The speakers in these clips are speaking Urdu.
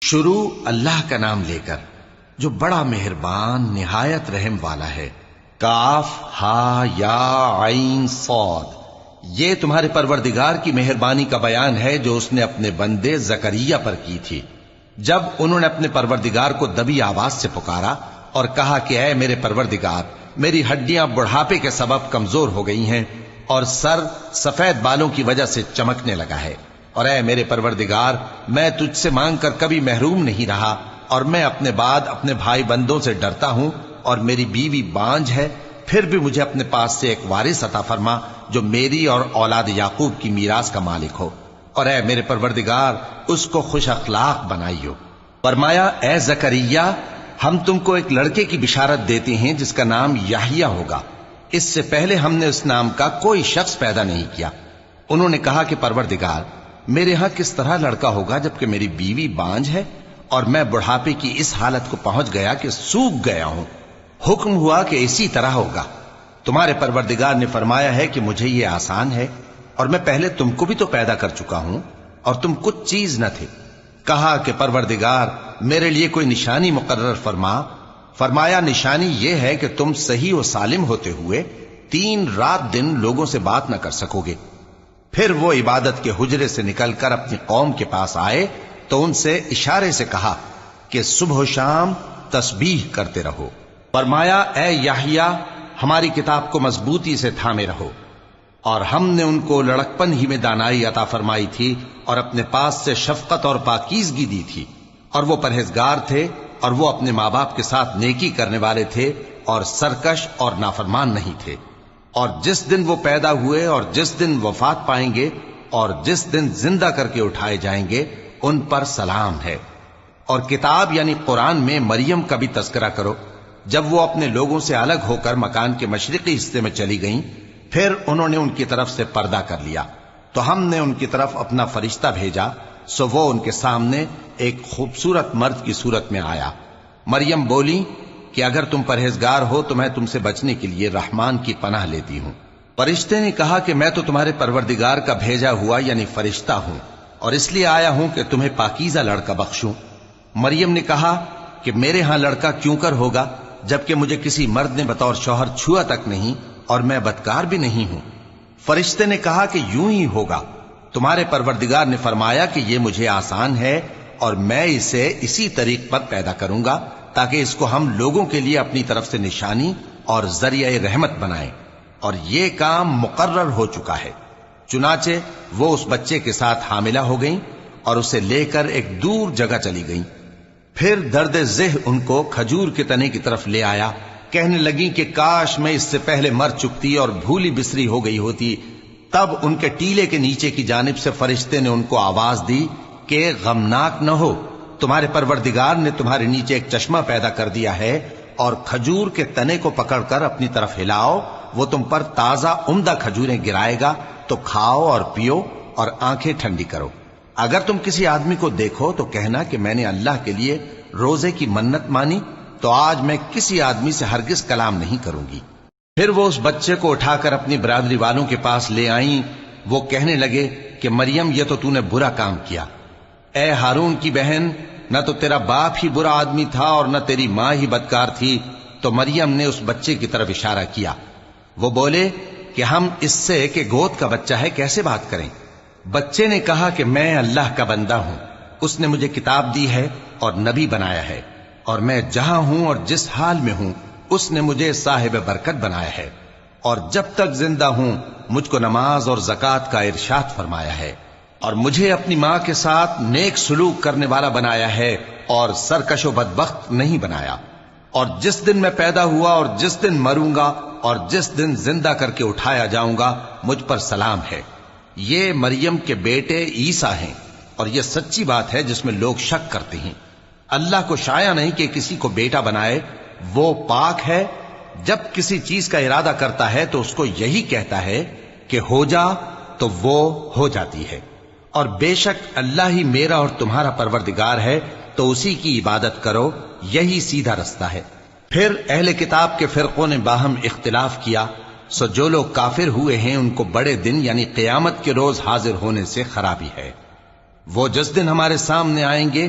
شروع اللہ کا نام لے کر جو بڑا مہربان نہایت رحم والا ہے۔ کاف ہا یا عین صاد، یہ تمہارے پروردگار کی مہربانی کا بیان ہے جو اس نے اپنے بندے زکریا پر کی تھی جب انہوں نے اپنے پروردگار کو دبی آواز سے پکارا اور کہا کہ اے میرے پروردگار، میری ہڈیاں بڑھاپے کے سبب کمزور ہو گئی ہیں اور سر سفید بالوں کی وجہ سے چمکنے لگا ہے، اور اے میرے پروردگار، میں تجھ سے مانگ کر کبھی محروم نہیں رہا، اور میں اپنے بعد اپنے بھائی بندوں سے ڈرتا ہوں، اور میری بیوی بانجھ ہے، پھر بھی مجھے اپنے پاس سے ایک وارث عطا فرما جو میری اور اولاد یعقوب کی میراث کا مالک ہو، اور اے میرے پروردگار اس کو خوش اخلاق بنائیو۔ فرمایا اے زکریا، ہم تم کو ایک لڑکے کی بشارت دیتے ہیں جس کا نام یحییٰ ہوگا، اس سے پہلے ہم نے اس نام کا کوئی شخص پیدا نہیں کیا۔ انہوں نے کہا کہ پروردگار، میرے ہاں کس طرح لڑکا ہوگا جبکہ میری بیوی بانجھ ہے اور میں بڑھاپے کی اس حالت کو پہنچ گیا کہ سوکھ گیا ہوں؟ حکم ہوا کہ اسی طرح ہوگا۔ تمہارے پروردگار نے فرمایا ہے کہ مجھے یہ آسان ہے، اور میں پہلے تم کو بھی تو پیدا کر چکا ہوں اور تم کچھ چیز نہ تھے۔ کہا کہ پروردگار، میرے لیے کوئی نشانی مقرر فرما۔ فرمایا نشانی یہ ہے کہ تم صحیح و سالم ہوتے ہوئے 3 رات دن لوگوں سے بات نہ کر سکو گے۔ پھر وہ عبادت کے حجرے سے نکل کر اپنی قوم کے پاس آئے تو ان سے اشارے سے کہا کہ صبح و شام تسبیح کرتے رہو۔ فرمایا اے یحییٰ، ہماری کتاب کو مضبوطی سے تھامے رہو، اور ہم نے ان کو لڑکپن ہی میں دانائی عطا فرمائی تھی اور اپنے پاس سے شفقت اور پاکیزگی دی تھی، اور وہ پرہیزگار تھے اور وہ اپنے ماں باپ کے ساتھ نیکی کرنے والے تھے اور سرکش اور نافرمان نہیں تھے۔ اور جس دن وہ پیدا ہوئے اور جس دن وفات پائیں گے اور جس دن زندہ کر کے اٹھائے جائیں گے ان پر سلام ہے۔ اور کتاب یعنی قرآن میں مریم کا بھی تذکرہ کرو، جب وہ اپنے لوگوں سے الگ ہو کر مکان کے مشرقی حصے میں چلی گئیں، پھر انہوں نے ان کی طرف سے پردہ کر لیا تو ہم نے ان کی طرف اپنا فرشتہ بھیجا، سو وہ ان کے سامنے ایک خوبصورت مرد کی صورت میں آیا۔ مریم بولی کہ اگر تم پرہیزگار ہو تو میں تم سے بچنے کے لیے رحمان کی پناہ لیتی ہوں۔ فرشتے نے کہا کہ میں تو تمہارے پروردگار کا بھیجا ہوا یعنی فرشتہ ہوں، اور اس لیے آیا ہوں کہ تمہیں پاکیزہ لڑکا بخشوں۔ مریم نے کہا کہ میرے ہاں لڑکا کیوں کر ہوگا جبکہ مجھے کسی مرد نے بطور شوہر چھوا تک نہیں اور میں بدکار بھی نہیں ہوں۔ فرشتے نے کہا کہ یوں ہی ہوگا۔ تمہارے پروردگار نے فرمایا کہ یہ مجھے آسان ہے اور میں اسے اسی طریق پر پیدا کروں گا تاکہ اس کو ہم لوگوں کے لیے اپنی طرف سے نشانی اور ذریعہ رحمت بنائیں، اور یہ کام مقرر ہو چکا ہے۔ چنانچہ وہ اس بچے کے ساتھ حاملہ ہو گئیں اور اسے لے کر ایک دور جگہ چلی گئیں۔ پھر درد ذہ ان کو کھجور کے تنے کی طرف لے آیا، کہنے لگیں کہ کاش میں اس سے پہلے مر چکتی اور بھولی بسری ہو گئی ہوتی۔ تب ان کے ٹیلے کے نیچے کی جانب سے فرشتے نے ان کو آواز دی کہ غمناک نہ ہو، تمہارے پروردگار نے تمہارے نیچے ایک چشمہ پیدا کر دیا ہے، اور کھجور کے تنے کو پکڑ کر اپنی طرف ہلاؤ، وہ تم پر تازہ عمدہ کھجوریں گرائے گا، تو کھاؤ اور پیو اور آنکھیں ٹھنڈی کرو۔ اگر تم کسی آدمی کو دیکھو تو کہنا کہ میں نے اللہ کے لیے روزے کی منت مانی، تو آج میں کسی آدمی سے ہرگز کلام نہیں کروں گی۔ پھر وہ اس بچے کو اٹھا کر اپنی برادری والوں کے پاس لے آئیں۔ وہ کہنے لگے کہ مریم، یہ تو نے برا کام کیا۔ اے ہارون کی بہن، نہ تو تیرا باپ ہی برا آدمی تھا اور نہ تیری ماں ہی بدکار تھی۔ تو مریم نے اس بچے کی طرف اشارہ کیا۔ وہ بولے کہ ہم اس سے کہ گود کا بچہ ہے کیسے بات کریں؟ بچے نے کہا کہ میں اللہ کا بندہ ہوں، اس نے مجھے کتاب دی ہے اور نبی بنایا ہے، اور میں جہاں ہوں اور جس حال میں ہوں اس نے مجھے صاحب برکت بنایا ہے، اور جب تک زندہ ہوں مجھ کو نماز اور زکوٰۃ کا ارشاد فرمایا ہے، اور مجھے اپنی ماں کے ساتھ نیک سلوک کرنے والا بنایا ہے اور سرکش و بدبخت نہیں بنایا، اور جس دن میں پیدا ہوا اور جس دن مروں گا اور جس دن زندہ کر کے اٹھایا جاؤں گا مجھ پر سلام ہے۔ یہ مریم کے بیٹے عیسیٰ ہیں، اور یہ سچی بات ہے جس میں لوگ شک کرتے ہیں۔ اللہ کو شایع نہیں کہ کسی کو بیٹا بنائے، وہ پاک ہے۔ جب کسی چیز کا ارادہ کرتا ہے تو اس کو یہی کہتا ہے کہ ہو جا، تو وہ ہو جاتی ہے۔ اور بے شک اللہ ہی میرا اور تمہارا پروردگار ہے، تو اسی کی عبادت کرو، یہی سیدھا رستہ ہے۔ پھر اہل کتاب کے فرقوں نے باہم اختلاف کیا، سو جو لوگ کافر ہوئے ہیں ان کو بڑے دن یعنی قیامت کے روز حاضر ہونے سے خرابی ہے۔ وہ جس دن ہمارے سامنے آئیں گے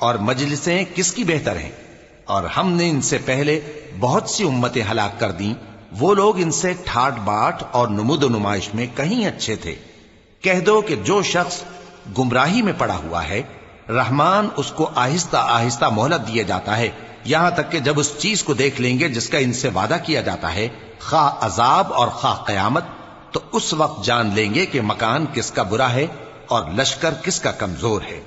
اور مجلسیں کس کی بہتر ہیں؟ اور ہم نے ان سے پہلے بہت سی امتیں ہلاک کر دیں، وہ لوگ ان سے ٹھاٹ باٹ اور نمود و نمائش میں کہیں اچھے تھے۔ کہہ دو کہ جو شخص گمراہی میں پڑا ہوا ہے، رحمان اس کو آہستہ آہستہ مہلت دیے جاتا ہے، یہاں تک کہ جب اس چیز کو دیکھ لیں گے جس کا ان سے وعدہ کیا جاتا ہے، خواہ عذاب اور خواہ قیامت، تو اس وقت جان لیں گے کہ مکان کس کا برا ہے اور لشکر کس کا کمزور ہے۔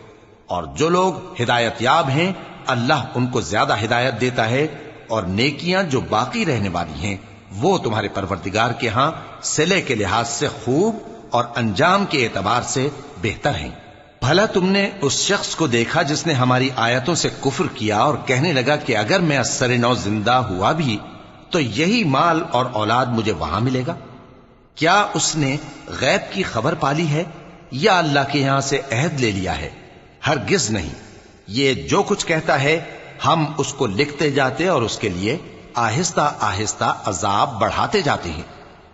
اور جو لوگ ہدایت یاب ہیں، اللہ ان کو زیادہ ہدایت دیتا ہے، اور نیکیاں جو باقی رہنے والی ہیں وہ تمہارے پروردگار کے ہاں صلے کے لحاظ سے خوب اور انجام کے اعتبار سے بہتر ہیں۔ بھلا تم نے اس شخص کو دیکھا جس نے ہماری آیتوں سے کفر کیا اور کہنے لگا کہ اگر میں ازسر نو زندہ ہوا بھی تو یہی مال اور اولاد مجھے وہاں ملے گا؟ کیا اس نے غیب کی خبر پالی ہے یا اللہ کے یہاں سے عہد لے لیا ہے؟ ہرگز نہیں، یہ جو کچھ کہتا ہے ہم اس کو لکھتے جاتے اور اس کے لیے آہستہ آہستہ عذاب بڑھاتے جاتے ہیں،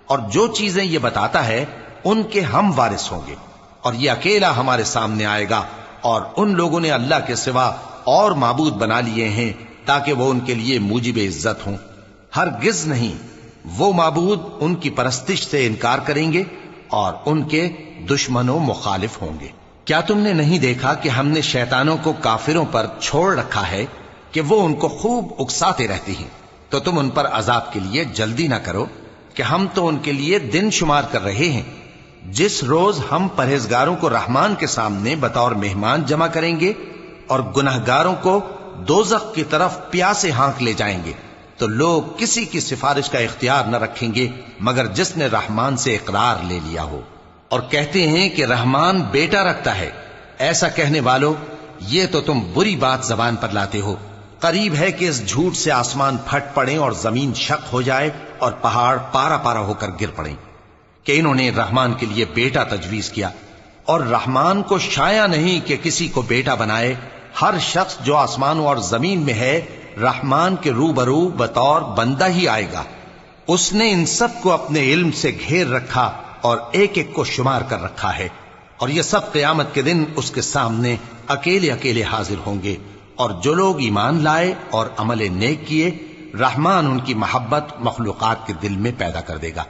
اور جو چیزیں یہ بتاتا ہے ان کے ہم وارث ہوں گے، اور یہ اکیلا ہمارے سامنے آئے گا، اور ان لوگوں نے اللہ کے سوا اور معبود بنا لیے ہیں تاکہ وہ ان کے لیے موجب عزت ہوں۔ ہرگز نہیں، وہ معبود ان کی پرستش سے انکار کریں گے اور ان کے دشمن و مخالف ہوں گے۔ کیا تم نے نہیں دیکھا کہ ہم نے شیطانوں کو کافروں پر چھوڑ رکھا ہے کہ وہ ان کو خوب اکساتے رہتی ہیں؟ تو تم ان پر عذاب کے لیے جلدی نہ کرو کہ ہم تو ان کے لیے دن شمار کر رہے ہیں۔ جس روز ہم پرہیزگاروں کو رحمان کے سامنے بطور مہمان جمع کریں گے اور گناہگاروں کو دوزخ کی طرف پیاسے ہانک لے جائیں گے، تو لوگ کسی کی سفارش کا اختیار نہ رکھیں گے مگر جس نے رحمان سے اقرار لے لیا ہو۔ اور کہتے ہیں کہ رحمان بیٹا رکھتا ہے۔ ایسا کہنے والوں، یہ تو تم بری بات زبان پر لاتے ہو۔ قریب ہے کہ اس جھوٹ سے آسمان پھٹ پڑے اور زمین شق ہو جائے اور پہاڑ پارا پارا ہو کر گر پڑیں کہ انہوں نے رحمان کے لیے بیٹا تجویز کیا، اور رحمان کو شایع نہیں کہ کسی کو بیٹا بنائے۔ ہر شخص جو آسمانوں اور زمین میں ہے رحمان کے روبرو بطور بندہ ہی آئے گا۔ اس نے ان سب کو اپنے علم سے گھیر رکھا اور ایک ایک کو شمار کر رکھا ہے، اور یہ سب قیامت کے دن اس کے سامنے اکیلے اکیلے حاضر ہوں گے۔ اور جو لوگ ایمان لائے اور عمل نیک کیے، رحمان ان کی محبت مخلوقات کے دل میں پیدا کر دے گا۔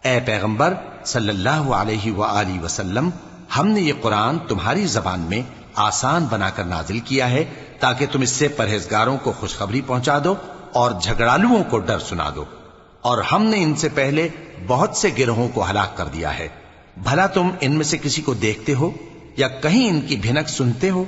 اے پیغمبر صلی اللہ علیہ وآلہ وسلم، ہم نے یہ قرآن تمہاری زبان میں آسان بنا کر نازل کیا ہے تاکہ تم اس سے پرہیزگاروں کو خوشخبری پہنچا دو اور جھگڑالوؤں کو ڈر سنا دو۔ اور ہم نے ان سے پہلے بہت سے گروہوں کو ہلاک کر دیا ہے۔ بھلا تم ان میں سے کسی کو دیکھتے ہو یا کہیں ان کی بھنک سنتے ہو؟